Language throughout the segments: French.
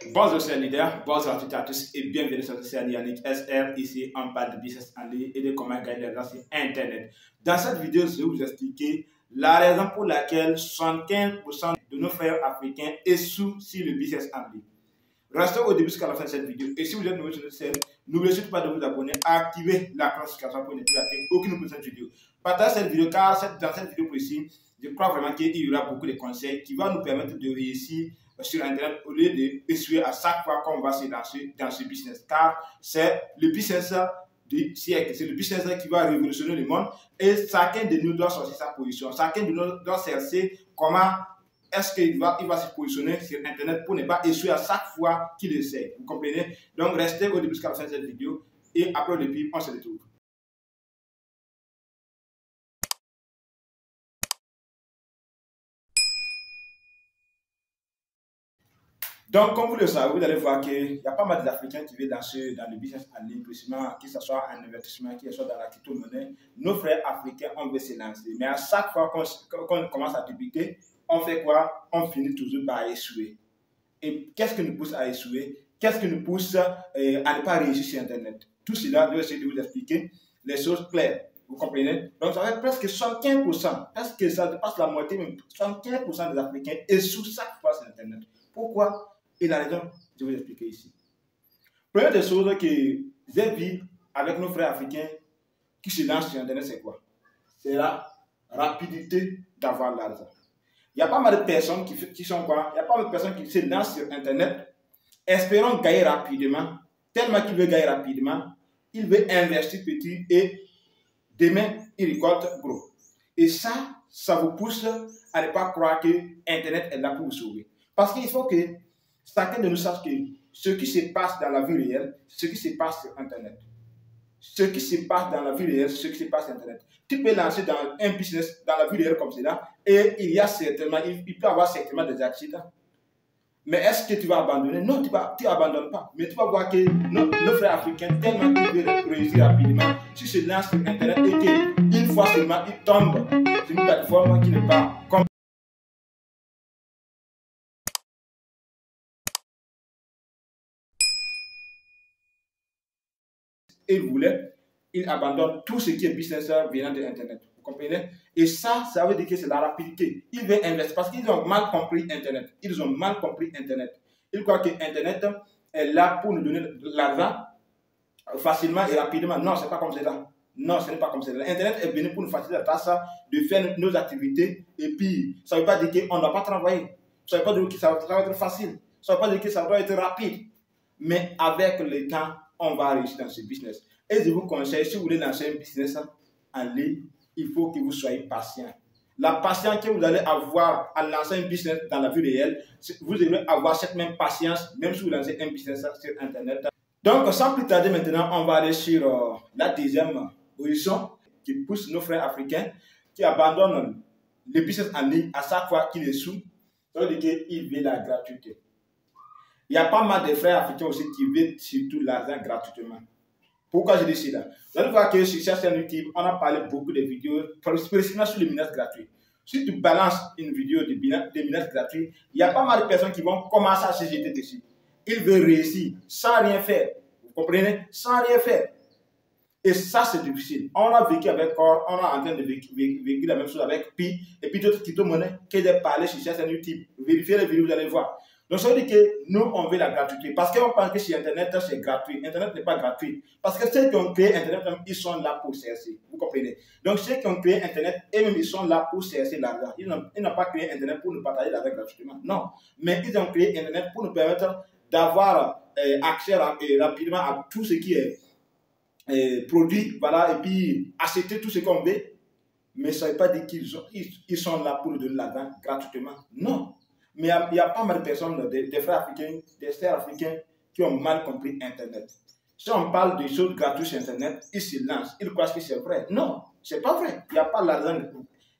Bonjour chers leaders, bonjour à toutes et à tous et bienvenue sur le chaîne Yannick SR. Ici, on parle de business en ligne et de comment gagner de l'argent sur Internet. Dans cette vidéo, je vais vous expliquer la raison pour laquelle 75% de nos frères africains échouent sur le business en ligne. Restez au début jusqu'à la fin de cette vidéo. Et si vous êtes nouveau sur cette chaîne, n'oubliez surtout pas de vous abonner, activer la cloche notification pour ne plus rater aucune prochaine vidéo. Partagez cette vidéo car dans cette vidéo précise, je crois vraiment qu'il y aura beaucoup de conseils qui vont nous permettre de réussir sur Internet au lieu d'échouer à chaque fois qu'on va se lancer dans ce business. Car c'est le business du siècle, c'est le business qui va révolutionner le monde et chacun de nous doit sortir sa position. Chacun de nous doit chercher comment est-ce qu'il va se positionner sur Internet pour ne pas échouer à chaque fois qu'il essaie. Vous comprenez? Donc restez au début jusqu'à la fin de cette vidéo et après le pire, on se retrouve. Donc, comme vous le savez, vous allez voir qu'il y a pas mal d'Africains qui vivent dans le business en ligne, précisément, que ce soit en investissement, que ce soit dans la crypto-monnaie. Nos frères africains, on veut se lancer. Mais à chaque fois qu'on commence à débuter, on fait quoi? On finit toujours par échouer. Et qu'est-ce qui nous pousse à échouer? Qu'est-ce qui nous pousse à ne pas réussir sur Internet? Tout cela, je vais essayer de vous expliquer les choses claires. Vous comprenez? Donc, ça va être presque 75%, presque ça dépasse la moitié, même 75% des Africains échouent chaque fois sur Internet. Pourquoi? Et la raison, je vais vous expliquer ici. Première des choses que j'ai vu avec nos frères africains qui se lancent sur Internet, c'est quoi? C'est la rapidité d'avoir l'argent. Il y a pas mal de personnes qui sont quoi? Il y a pas mal de personnes qui se lancent sur Internet espérant gagner rapidement, tellement qu'il veut gagner rapidement, il veut investir petit et demain, il récolte gros. Et ça vous pousse à ne pas croire que Internet est là pour vous sauver. Parce qu'il faut que chacun de nous sache que ce qui se passe dans la vie réelle, ce qui se passe sur Internet. Ce qui se passe dans la vie réelle, ce qui se passe sur Internet. Tu peux lancer dans un business dans la vie réelle comme cela et il y a certainement, il peut y avoir certainement des accidents. Mais est-ce que tu vas abandonner? Non, tu n'abandonnes pas. Mais tu vas voir que nos frères africains, tellement qu'ils veulent réussir rapidement, si se lancent sur Internet et qu'une fois seulement, ils tombent sur une plateforme qui n'est pas comme ils voulaient, ils abandonnent tout ce qui est business venant de Internet. Vous comprenez? Et ça veut dire que c'est la rapidité. Ils veulent investir parce qu'ils ont mal compris Internet. Ils ont mal compris Internet. Ils croient que Internet est là pour nous donner de l'argent facilement et rapidement. Non, ce n'est pas comme cela. Non, ce n'est pas comme cela. Internet est venu pour nous faciliter la tâche de faire nos activités. Et puis, ça ne veut pas dire qu'on ne doit pas travailler. Ça ne veut pas dire que ça va être facile. Ça ne veut pas dire que ça doit être rapide. Mais avec le temps, on va réussir dans ce business. Et je vous conseille, si vous voulez lancer un business en ligne, il faut que vous soyez patient. La patience que vous allez avoir à lancer un business dans la vie réelle, vous devrez avoir cette même patience, même si vous lancez un business sur Internet. Donc, sans plus tarder maintenant, on va aller sur la deuxième position qui pousse nos frères africains qui abandonnent le business en ligne à chaque fois qu'ils échouent. Ça veut dire qu'ils veulent la gratuité. Il y a pas mal de frères africains aussi qui veulent surtout l'argent gratuitement. Pourquoi je dis cela? Vous allez voir que sur cette chaîne YouTube, on a parlé beaucoup de vidéos, précisément sur les business gratuits. Si tu balances une vidéo de business gratuit, il y a pas mal de personnes qui vont commencer à se jeter dessus. Ils veulent réussir sans rien faire. Vous comprenez? Sans rien faire. Et ça, c'est difficile. On a vécu avec Core, on est en train de vécu la même chose avec Pi, et puis d'autres crypto-monnaies que j'ai parlé sur cette chaîne YouTube. Vérifiez les vidéos, vous allez voir. Donc, ça veut dire que nous, on veut la gratuité. Parce qu'on pense que sur Internet, c'est gratuit. Internet n'est pas gratuit. Parce que ceux qui ont créé Internet, ils sont là pour chercher. Vous comprenez? Donc, ceux qui ont créé Internet, eux-mêmes, ils sont là pour chercher l'argent. Ils n'ont pas créé Internet pour nous partager l'argent gratuitement. Non. Mais ils ont créé Internet pour nous permettre d'avoir accès rapidement à tout ce qui est produit. Voilà. Et puis, acheter tout ce qu'on veut. Mais ça ne veut pas dire qu'ils sont là pour nous donner l'argent gratuitement. Non. Mais il y a pas mal de personnes, des frères africains, des sœurs africains qui ont mal compris Internet. Si on parle de choses gratuites sur Internet, ils se lancent, ils croient que c'est vrai. Non, ce n'est pas vrai. Il n'y a pas l'argent.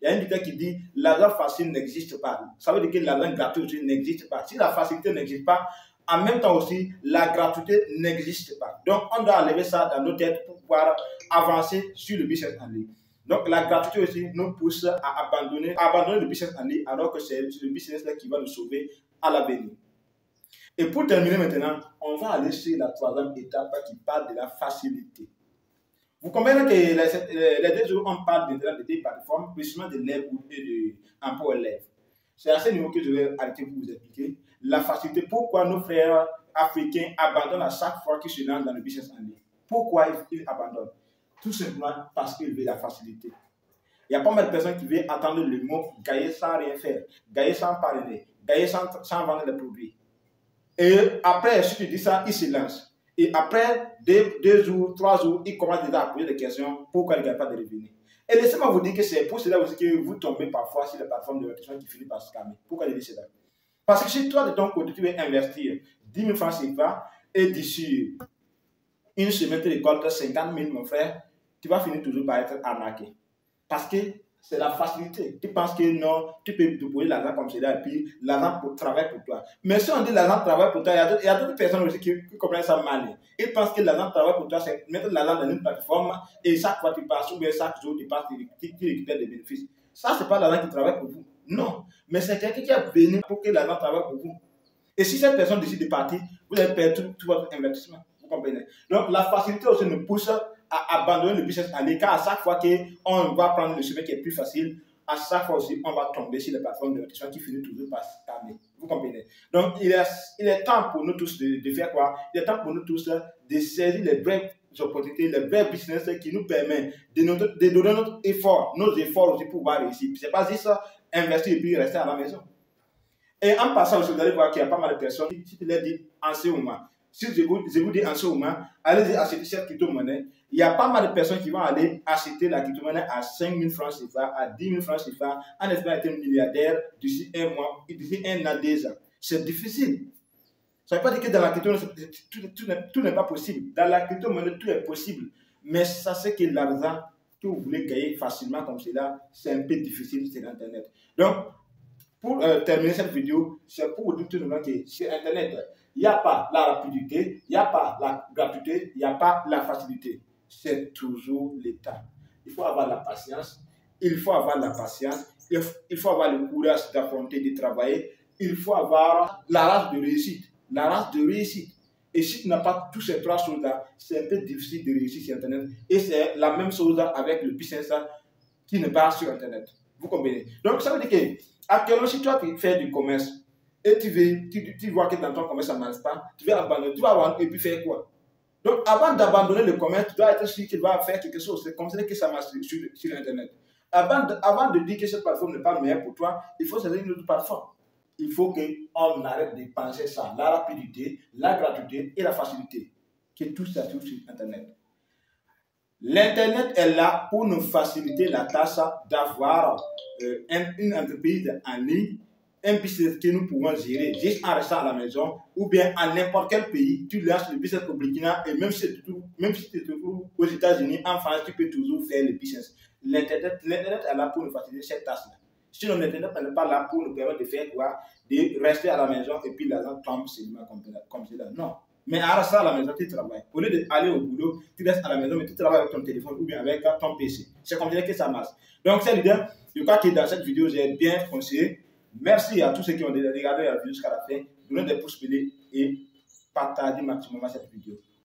Il y a un dicton qui dit l'argent facile n'existe pas. Ça veut dire que l'argent gratuit aussi n'existe pas. Si la facilité n'existe pas, en même temps aussi, la gratuité n'existe pas. Donc, on doit enlever ça dans nos têtes pour pouvoir avancer sur le business en ligne. Donc, la gratuité aussi nous pousse à abandonner le business en ligne alors que c'est le business là qui va nous sauver à l'avenir. Et pour terminer maintenant, on va aller sur la troisième étape qui parle de la facilité. Vous comprenez que les 2 jours, on parle de des plateformes, précisément de lèvres et de emploi aux lèvres. C'est à ce niveau que je vais arrêter pour vous expliquer la facilité. Pourquoi nos frères africains abandonnent à chaque fois qu'ils se lancent dans le business en ligne. Pourquoi ils abandonnent? Tout simplement parce qu'ils veulent la facilité. Il y a pas mal de personnes qui veulent entendre le mot gagner sans rien faire, gagner sans parler, gagner sans vendre les produits. Et après, si tu dis ça, ils se lancent. Et après 2 jours, 3 jours, ils commencent déjà à poser des questions pourquoi ils ne gagnent pas de revenus. Et laissez-moi vous dire que c'est pour cela aussi que vous tombez parfois sur les plateformes de rétention qui finissent par scammer. Pourquoi je dis cela? Parce que si toi, de ton côté, tu veux investir 10 000 francs CFA et d'ici une semaine, tu récoltes 50 000, mon frère, tu vas finir toujours par être arnaqué. Parce que c'est la facilité. Tu penses que non, tu peux te poser l'argent comme cela et puis l'argent travaille pour toi. Mais si on dit l'argent travaille pour toi, il y a d'autres personnes aussi qui comprennent ça mal. Ils pensent que l'argent travaille pour toi, c'est mettre l'argent dans une plateforme et chaque fois tu passes, ou bien chaque jour tu passes, tu récupères des bénéfices. Ça, ce n'est pas l'argent qui travaille pour vous. Non. Mais c'est quelqu'un qui est venu pour que l'argent travaille pour vous. Et si cette personne décide de partir, vous allez perdre tout votre investissement. Vous comprenez? Donc, la facilité aussi nous pousse à abandonner le business en ligne, car à chaque fois qu'on va prendre le chemin qui est plus facile, à chaque fois aussi, on va tomber sur les plateformes de rétention qui finissent toujours par scammer. Vous comprenez? Donc, il est temps pour nous tous de faire quoi? Il est temps pour nous tous de saisir les vraies opportunités, les vrais business qui nous permettent de donner notre effort, nos efforts aussi pour pouvoir réussir. Ce n'est pas juste investir et puis rester à la maison. Et en passant aussi, vous allez voir qu'il y a pas mal de personnes qui te les disent en ce moment. Si je vous dis en ce moment, allez acheter cette crypto-monnaie. Il y a pas mal de personnes qui vont aller acheter la crypto-monnaie à 5 000 francs CFA, à 10 000 francs CFA, en espérant être milliardaire d'ici 1 mois, d'ici 1 an, 2 ans. C'est difficile. Ça ne veut pas dire que dans la crypto-monnaie, tout n'est pas possible. Dans la crypto-monnaie, tout est possible. Mais ça, c'est que l'argent que vous voulez gagner facilement comme cela, c'est un peu difficile sur Internet. Donc, pour terminer cette vidéo, c'est pour vous dire tout simplement que sur Internet, il n'y a pas la rapidité, il n'y a pas la gratuité, il n'y a pas la facilité. C'est toujours l'état. Il faut avoir la patience, il faut avoir la patience, il faut avoir le courage d'affronter, de travailler, il faut avoir la race de réussite. La race de réussite. Et si tu n'as pas tous ces 3 choses-là, c'est un peu difficile de réussir sur Internet. Et c'est la même chose avec le business qui ne part sur Internet. Vous comprenez? Donc, ça veut dire que, actuellement, si toi tu fais du commerce et tu vois que dans ton commerce ça ne marche pas, tu vas abandonner, tu vas abandonner et puis faire quoi? Donc, avant d'abandonner le commerce, tu dois être sûr qu'il va faire quelque chose. C'est comme ça que ça marche sur Internet. Avant de dire que cette plateforme n'est pas meilleure pour toi, il faut choisir une autre plateforme. Il faut qu'on arrête de penser ça, la rapidité, la gratuité et la facilité. Que tout ça trouve sur Internet. L'Internet est là pour nous faciliter la tâche d'avoir une entreprise en ligne, un business que nous pouvons gérer juste en restant à la maison ou bien à n'importe quel pays. Tu lances le business au Burkina et même si tu te trouves aux États-Unis, en France, tu peux toujours faire le business. L'Internet est là pour nous faciliter cette tâche-là. Sinon, l'Internet n'est pas là pour nous permettre de faire quoi? De rester à la maison et puis l'argent tombe seulement comme cela. Non. Mais en restant à la maison, tu travailles. Au lieu d'aller au boulot, tu restes à la maison, mais tu travailles avec ton téléphone ou bien avec ton PC. C'est comme ça que ça marche. Donc, c'est l'idée. Je crois que dans cette vidéo, j'ai bien conseillé. Merci à tous ceux qui ont regardé la vidéo jusqu'à la fin. Donnez des pouces bleus et partagez maximum cette vidéo.